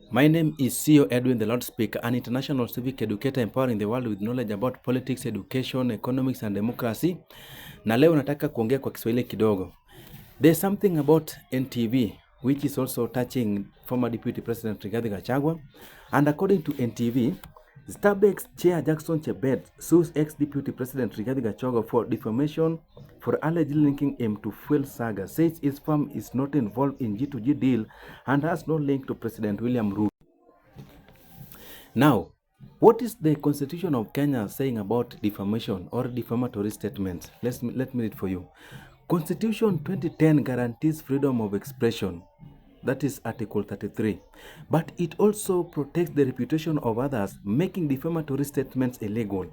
My name is CEO Edwin, the loudspeaker, an international civic educator empowering the world with knowledge about politics, education, economics and democracy. Na leo nataka kuongea kwa Kiswahili kidogo. There's something about NTV which is also touching former Deputy President Rigathi Gachagua. And according to NTV, Stabex Chair Jackson Chebet sues ex-Deputy President Rigathi Gachagua for defamation for allegedly linking him to fuel saga, says his firm is not involved in G2G deal and has no link to President William Ruto. Now, what is the Constitution of Kenya saying about defamation or defamatory statements? Let me read for you. Constitution 2010 guarantees freedom of expression. That is Article 33. But it also protects the reputation of others, making defamatory statements illegal.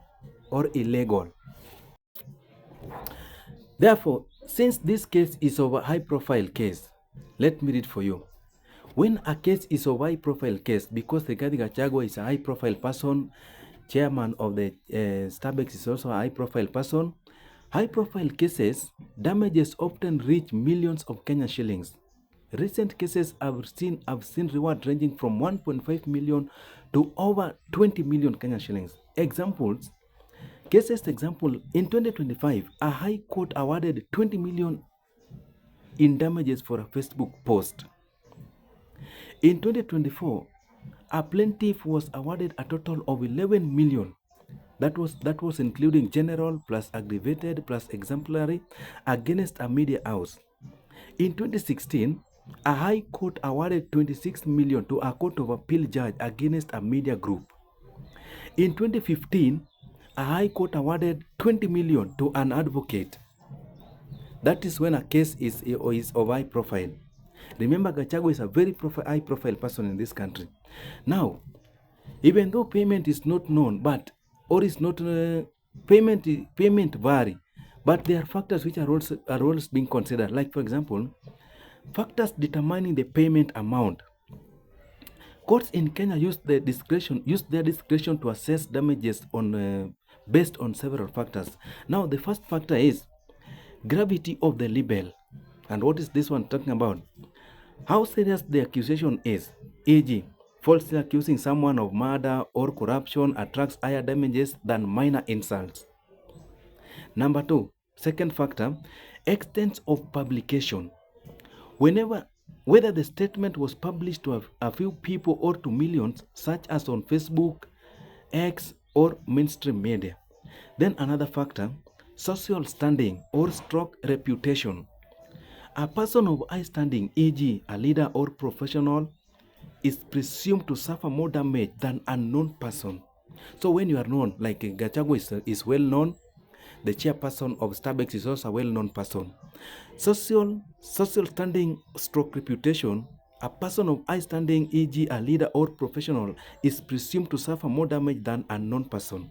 Therefore, since this case is of a high-profile case, let me read for you. When a case is of high-profile case, because Rigathi Gachagua is a high-profile person, chairman of the Stabex is also a high-profile person, high-profile cases, damages often reach millions of Kenyan shillings. Recent cases have seen reward ranging from 1.5 million to over 20 million Kenyan shillings. Example, in 2025, a high court awarded 20 million in damages for a Facebook post. In 2024, a plaintiff was awarded a total of 11 million. That was including general plus aggravated plus exemplary against a media house. In 2016, a high court awarded 26 million to a court of appeal judge against a media group. In 2015, a high court awarded 20 million to an advocate. That is when a case is of high profile. Remember, Gachagua is a very high profile person in this country. Now, even though payment is not known, payment vary, but there are factors which are also being considered. Like, for example, factors determining the payment amount. Courts in Kenya use their discretion to assess damages based on several factors. Now, the first factor is gravity of the libel. And what is this one talking about? How serious the accusation is, e.g., falsely accusing someone of murder or corruption attracts higher damages than minor insults. Number two, second factor, extent of publication. Whether the statement was published to a few people or to millions, such as on Facebook, X, or mainstream media. Then another factor, social standing or stroke reputation. A person of high standing, e.g., a leader or professional, is presumed to suffer more damage than a known person. So when you are known, like Gachagua is well known, the chairperson of Stabex is also a well-known person. Social standing stroke reputation, a person of high standing, e.g., a leader or professional, is presumed to suffer more damage than a known person.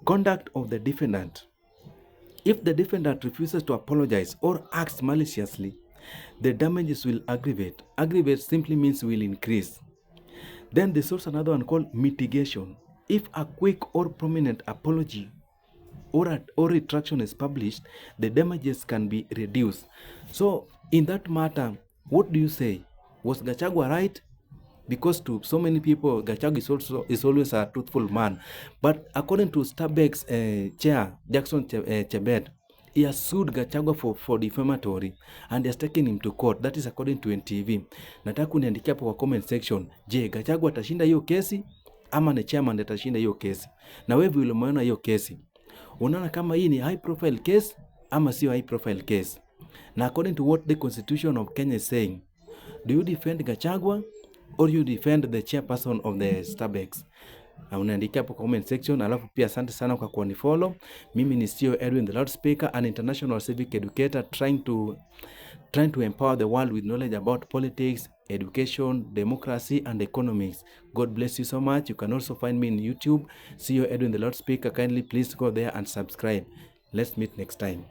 Conduct of the defendant. If the defendant refuses to apologize or acts maliciously, the damages will aggravate. Aggravate simply means will increase. Then there's also another one called mitigation. If a quick or prominent apology or retraction is published, the damages can be reduced. So in that matter, what do you say? Was Gachagua right? Because to so many people, Gachagua is always a truthful man. But according to Stabex chair Jackson Chebet, he has sued Gachagua for defamatory and he has taken him to court. That is according to NTV. Nataka kuniandikia hapo kwa comment section. Je, Gachagua atashinda hiyo kesi ama ni chairman atashinda hiyo kesi? Na wewe vile umeona hiyo kesi, unaona kama hii ni high profile case ama sio high profile case? Na according to what the Constitution of Kenya is saying, do you defend Gachagua or you defend the chairperson of the Stabex? Na unaandikia hapo comment section. Alafu pia asante sana kwa kunifollow. Mimi ni CEO Edwin, the loudspeaker, an international civic educator trying to empower the world with knowledge about politics, education, democracy and economics. God bless you so much. You can also find me in YouTube, CEO Edwin, the loudspeaker. Kindly please go there and subscribe. Let's meet next time.